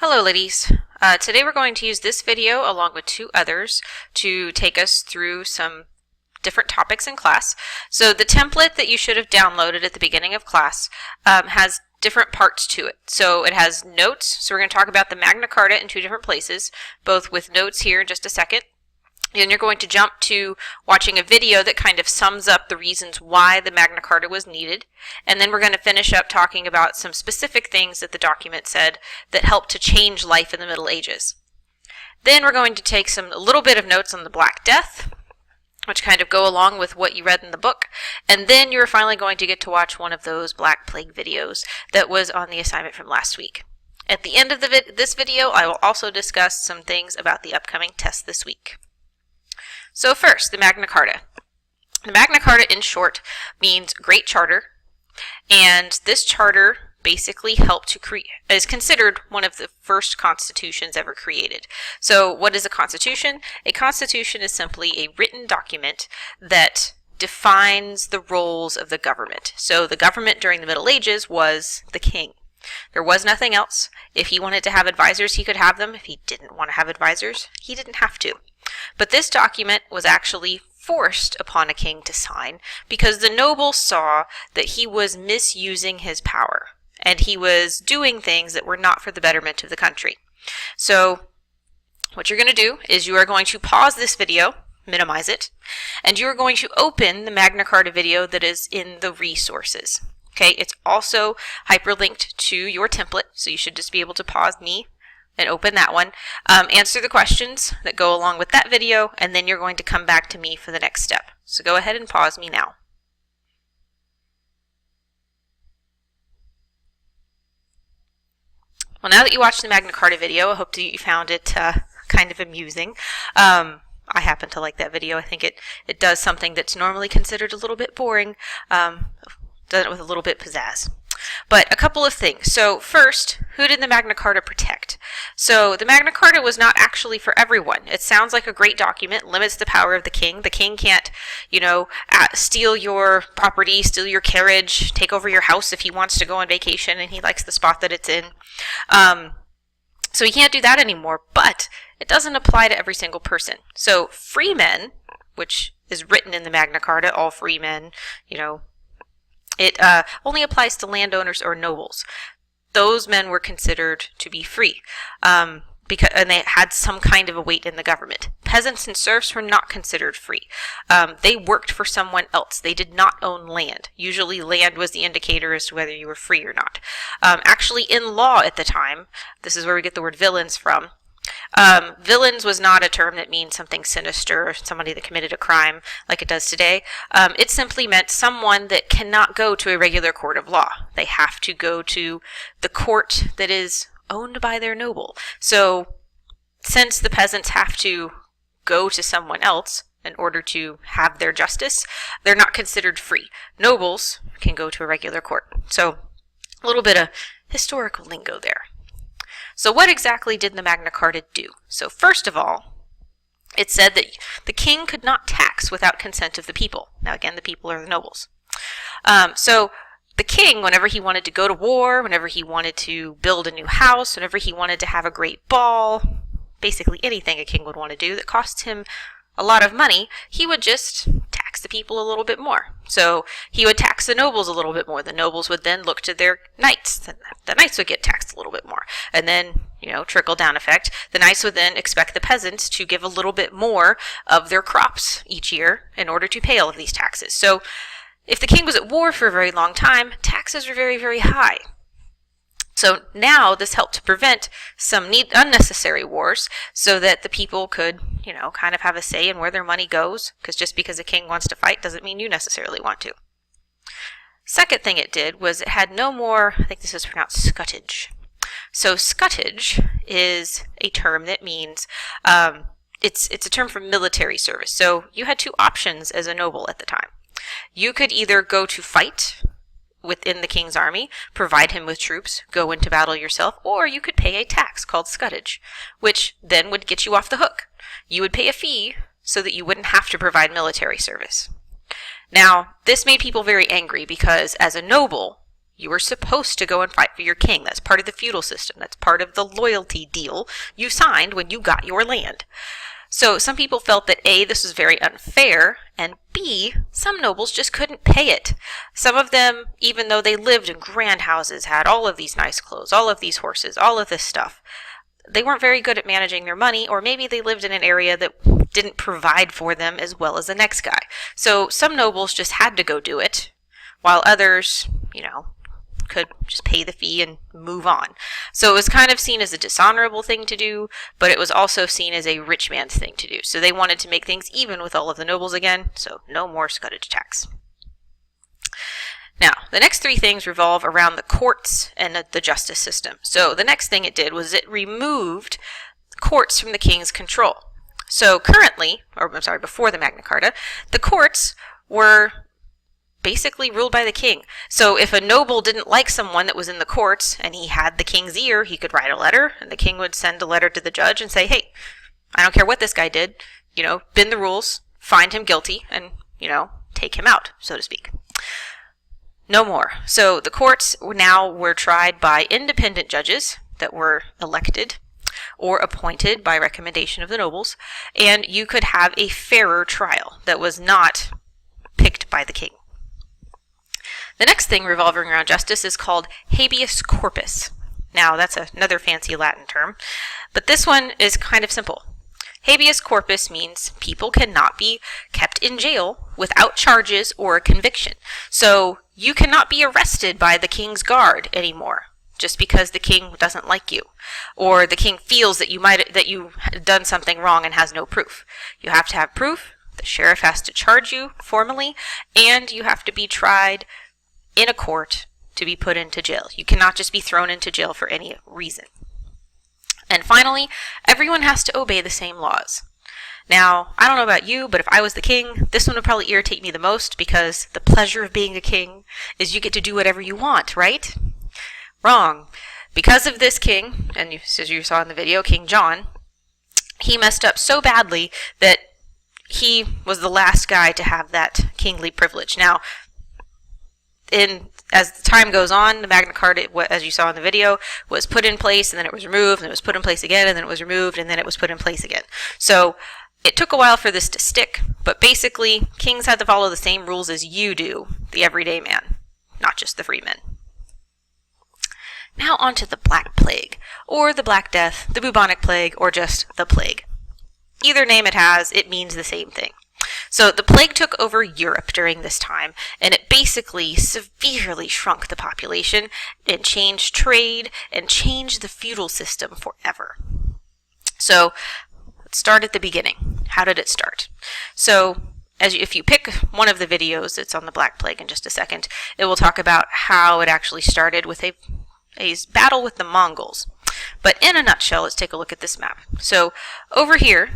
Hello ladies. Today we're going to use this video along with two others to take us through some different topics in class. So the template that you should have downloaded at the beginning of class has different parts to it. So it has notes, so we're going to talk about the Magna Carta in two different places, both with notes here in just a second. And you're going to jump to watching a video that kind of sums up the reasons why the Magna Carta was needed. And then we're going to finish up talking about some specific things that the document said that helped to change life in the Middle Ages. Then we're going to take a little bit of notes on the Black Death, which kind of go along with what you read in the book. And then you're finally going to get to watch one of those Black Plague videos that was on the assignment from last week. At the end of this video, I will also discuss some things about the upcoming test this week. So first, the Magna Carta. The Magna Carta, in short, means Great Charter, and this charter basically is considered one of the first constitutions ever created. So what is a constitution? A constitution is simply a written document that defines the roles of the government. So the government during the Middle Ages was the king. There was nothing else. If he wanted to have advisors, he could have them. If he didn't want to have advisors, he didn't have to. But this document was actually forced upon a king to sign because the nobles saw that he was misusing his power and he was doing things that were not for the betterment of the country. So what you're going to do is you are going to pause this video, minimize it, and you are going to open the Magna Carta video that is in the resources. Okay, it's also hyperlinked to your template, so you should just be able to pause me and open that one, answer the questions that go along with that video, and then you're going to come back to me for the next step. So go ahead and pause me now. Well, now that you watched the Magna Carta video, I hope that you found it kind of amusing. I happen to like that video. I think it does something that's normally considered a little bit boring, does it with a little bit pizzazz. But a couple of things. So first, who did the Magna Carta protect? So the Magna Carta was not actually for everyone. It sounds like a great document, limits the power of the king. The king can't, steal your property, steal your carriage, take over your house if he wants to go on vacation and he likes the spot that it's in. So he can't do that anymore, but it doesn't apply to every single person. So freemen, which is written in the Magna Carta, all freemen, it only applies to landowners or nobles. Those men were considered to be free, and they had some kind of a weight in the government. Peasants and serfs were not considered free. They worked for someone else. They did not own land. Usually land was the indicator as to whether you were free or not. Actually, in law at the time, this is where we get the word villains from. Villains was not a term that means something sinister or somebody that committed a crime like it does today. It simply meant someone that cannot go to a regular court of law. They have to go to the court that is owned by their noble. So since the peasants have to go to someone else in order to have their justice, they're not considered free. Nobles can go to a regular court. So a little bit of historical lingo there. So what exactly did the Magna Carta do? So first of all, it said that the king could not tax without consent of the people. Now again, the people are the nobles. So the king, whenever he wanted to go to war, whenever he wanted to build a new house, whenever he wanted to have a great ball, basically anything a king would want to do that costs him a lot of money, he would just tax the people a little bit more. So he would tax the nobles a little bit more. The nobles would then look to their knights. The knights would get taxed a little bit more. And then, trickle down effect. The knights would then expect the peasants to give a little bit more of their crops each year in order to pay all of these taxes. So if the king was at war for a very long time, taxes were very, very high. So now this helped to prevent some unnecessary wars so that the people could, kind of have a say in where their money goes, because just because a king wants to fight doesn't mean you necessarily want to. Second thing it did was it had no more, I think this is pronounced scutage. So scutage is a term that means, it's a term for military service. So you had two options as a noble at the time. You could either go to fight within the king's army, provide him with troops, go into battle yourself, or you could pay a tax called scutage, which then would get you off the hook. You would pay a fee so that you wouldn't have to provide military service. Now, this made people very angry because as a noble, You were supposed to go and fight for your king. That's part of the feudal system. That's part of the loyalty deal you signed when you got your land. So some people felt that A, this was very unfair, and B, some nobles just couldn't pay it. Some of them, even though they lived in grand houses, had all of these nice clothes, all of these horses, all of this stuff, they weren't very good at managing their money, or maybe they lived in an area that didn't provide for them as well as the next guy. So some nobles just had to go do it, while others, could just pay the fee and move on. So it was kind of seen as a dishonorable thing to do, but it was also seen as a rich man's thing to do. So they wanted to make things even with all of the nobles again, so no more scutage tax. Now, the next three things revolve around the courts and the justice system. So the next thing it did was it removed courts from the king's control. So currently, before the Magna Carta, the courts were basically ruled by the king. So if a noble didn't like someone that was in the courts and he had the king's ear, he could write a letter, and the king would send a letter to the judge and say, hey, I don't care what this guy did, bend the rules, find him guilty, and, take him out, so to speak. No more. So the courts now were tried by independent judges that were elected or appointed by recommendation of the nobles, and you could have a fairer trial that was not picked by the king. The next thing revolving around justice is called habeas corpus. Now, that's another fancy Latin term, but this one is kind of simple. Habeas corpus means people cannot be kept in jail without charges or a conviction. So you cannot be arrested by the king's guard anymore just because the king doesn't like you, or the king feels that you had done something wrong and has no proof. You have to have proof. The sheriff has to charge you formally, and you have to be tried in a court to be put into jail. You cannot just be thrown into jail for any reason. And finally, everyone has to obey the same laws. Now, I don't know about you, but if I was the king, this one would probably irritate me the most, because the pleasure of being a king is you get to do whatever you want, right? Wrong. Because of this king, and as you saw in the video, King John, he messed up so badly that he was the last guy to have that kingly privilege. Now, as the time goes on, the Magna Carta, as you saw in the video, was put in place, and then it was removed, and it was put in place again, and then it was removed, and then it was put in place again. So it took a while for this to stick, but basically, kings had to follow the same rules as you do, the everyday man, not just the freemen. Now on to the Black Plague, or the Black Death, the bubonic plague, or just the plague. Either name it has, it means the same thing. So the plague took over Europe during this time, and it basically severely shrunk the population and changed trade and changed the feudal system forever. So let's start at the beginning. How did it start? So if you pick one of the videos that's on the Black Plague in just a second, it will talk about how it actually started with a battle with the Mongols. But in a nutshell, let's take a look at this map. So over here,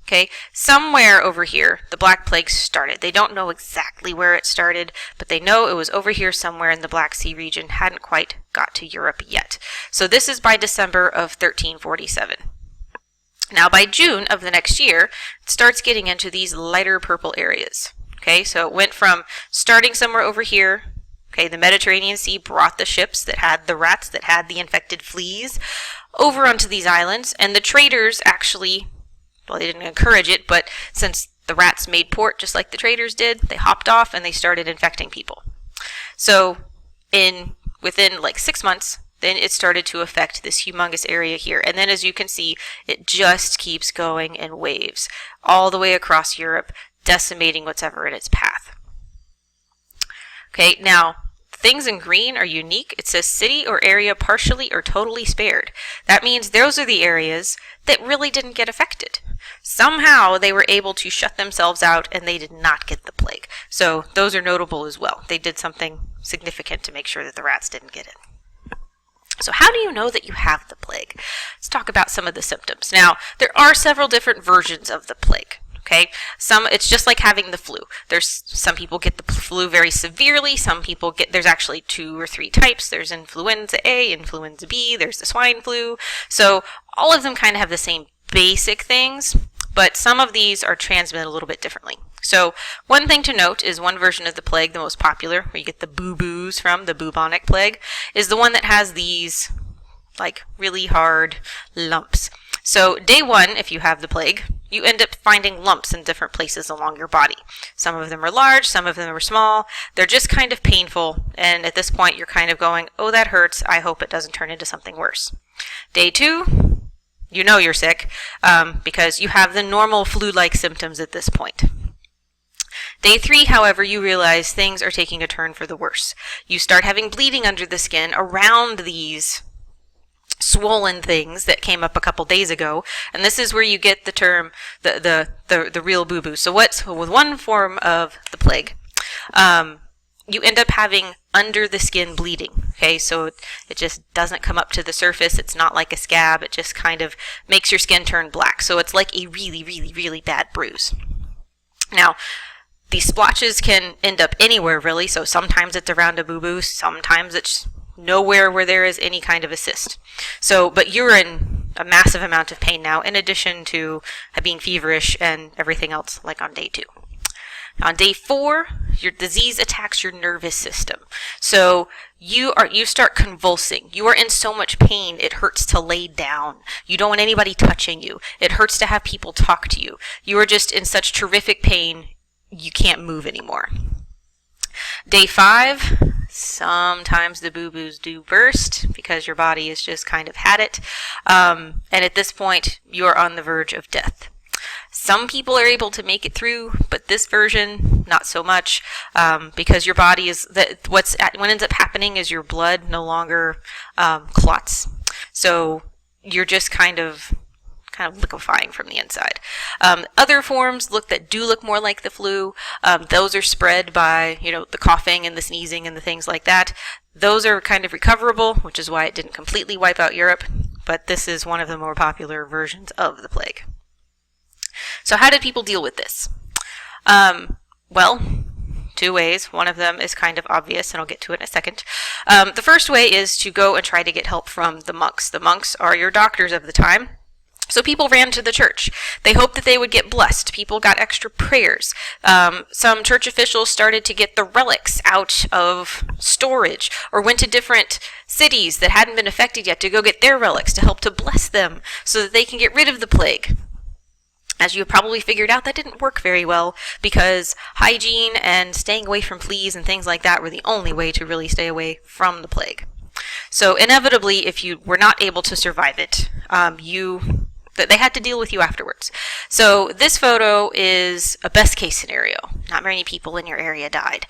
okay, somewhere over here, the Black Plague started. They don't know exactly where it started, but they know it was over here somewhere in the Black Sea region, hadn't quite got to Europe yet. So this is by December of 1347. Now by June of the next year, it starts getting into these lighter purple areas. Okay, so it went from starting somewhere over here. Okay, the Mediterranean Sea brought the ships that had the rats, that had the infected fleas, over onto these islands, and the traders actually, well, they didn't encourage it, but since the rats made port just like the traders did, they hopped off and they started infecting people. So within like 6 months, then it started to affect this humongous area here. And then as you can see, it just keeps going in waves all the way across Europe, decimating what's ever in its path. Okay, now things in green are unique. It says city or area partially or totally spared. That means those are the areas that really didn't get affected. Somehow they were able to shut themselves out and they did not get the plague. So those are notable as well. They did something significant to make sure that the rats didn't get it. So how do you know that you have the plague? Let's talk about some of the symptoms. Now, there are several different versions of the plague. Okay, it's just like having the flu. There's some people get the flu very severely. Some people there's actually 2 or 3 types. There's influenza A, influenza B, there's the swine flu. So all of them kind of have the same basic things, but some of these are transmitted a little bit differently. So one thing to note is one version of the plague, the most popular, where you get the boo-boos from, the bubonic plague, is the one that has these like really hard lumps. So day 1, if you have the plague, you end up finding lumps in different places along your body. Some of them are large, some of them are small. They're just kind of painful, and at this point you're kind of going, oh, that hurts, I hope it doesn't turn into something worse. Day 2, you know you're sick because you have the normal flu-like symptoms at this point. Day 3, however, you realize things are taking a turn for the worse. You start having bleeding under the skin around these swollen things that came up a couple days ago, and this is where you get the term the real boo-boo. So with one form of the plague, you end up having under the skin bleeding. Okay, so it just doesn't come up to the surface. It's not like a scab. It just kind of makes your skin turn black. So it's like a really, really, really bad bruise. Now, these splotches can end up anywhere, really. So sometimes it's around a boo-boo, sometimes it's nowhere where there is any kind of a cyst. So, but you're in a massive amount of pain now, in addition to being feverish and everything else, like on day 2. On day 4, your disease attacks your nervous system. So you start convulsing. You are in so much pain, it hurts to lay down. You don't want anybody touching you. It hurts to have people talk to you. You are just in such terrific pain, you can't move anymore. Day 5, sometimes the boo-boos do burst because your body has just kind of had it. And at this point, you're on the verge of death. Some people are able to make it through, but this version, not so much, because your body is, what ends up happening is your blood no longer clots. So you're just kind of liquefying from the inside. Other forms that do look more like the flu, those are spread by, the coughing and the sneezing and the things like that. Those are kind of recoverable, which is why it didn't completely wipe out Europe, but this is one of the more popular versions of the plague. So how did people deal with this? Well, 2 ways. One of them is kind of obvious, and I'll get to it in a second. The first way is to go and try to get help from the monks. The monks are your doctors of the time. So people ran to the church. They hoped that they would get blessed. People got extra prayers. Some church officials started to get the relics out of storage, or went to different cities that hadn't been affected yet to go get their relics to help to bless them so that they can get rid of the plague. As you probably figured out, that didn't work very well because hygiene and staying away from fleas and things like that were the only way to really stay away from the plague. So inevitably, if you were not able to survive it, they had to deal with you afterwards. So this photo is a best case scenario. Not many people in your area died.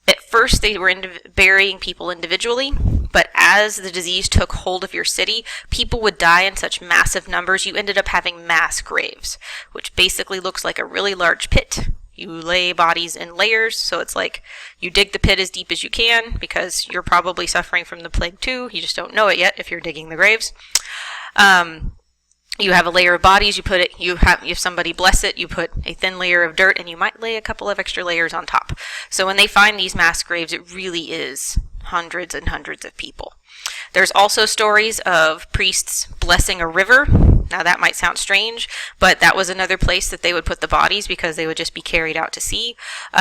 At first, they were burying people individually, but as the disease took hold of your city, people would die in such massive numbers, you ended up having mass graves, which basically looks like a really large pit. You lay bodies in layers, so it's like you dig the pit as deep as you can, because you're probably suffering from the plague too. You just don't know it yet if you're digging the graves. You have a layer of bodies, if somebody bless it, you put a thin layer of dirt, and you might lay a couple of extra layers on top. So when they find these mass graves, it really is hundreds and hundreds of people. There's also stories of priests blessing a river. Now that might sound strange, but that was another place that they would put the bodies because they would just be carried out to sea.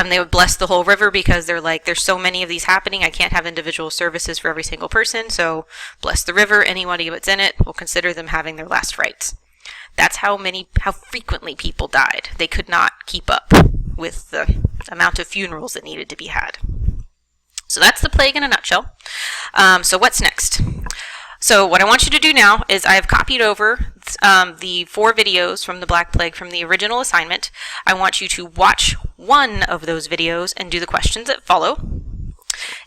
They would bless the whole river because they're like, there's so many of these happening, I can't have individual services for every single person, so bless the river, anybody that's in it, we'll consider them having their last rites. That's how frequently people died. They could not keep up with the amount of funerals that needed to be had. So that's the plague in a nutshell. So what's next? So what I want you to do now is I have copied over the 4 videos from the Black Plague from the original assignment. I want you to watch one of those videos and do the questions that follow.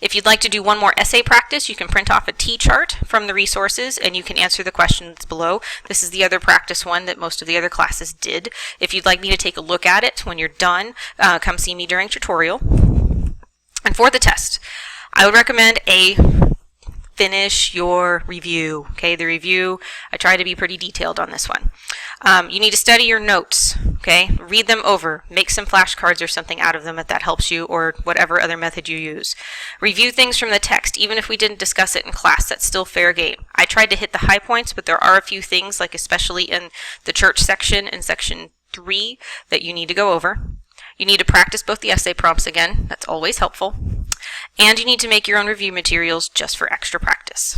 If you'd like to do one more essay practice, you can print off a T-chart from the resources and you can answer the questions below. This is the other practice one that most of the other classes did. If you'd like me to take a look at it when you're done, come see me during tutorial. And for the test, I would recommend finish your review. Okay, the review, I try to be pretty detailed on this one. You need to study your notes. Okay, read them over, make some flashcards or something out of them if that helps you, or whatever other method you use. Review things from the text, even if we didn't discuss it in class, that's still fair game. I tried to hit the high points, but there are a few things, like especially in the church section in section 3, that you need to go over. You need to practice both the essay prompts again. That's always helpful. And you need to make your own review materials just for extra practice.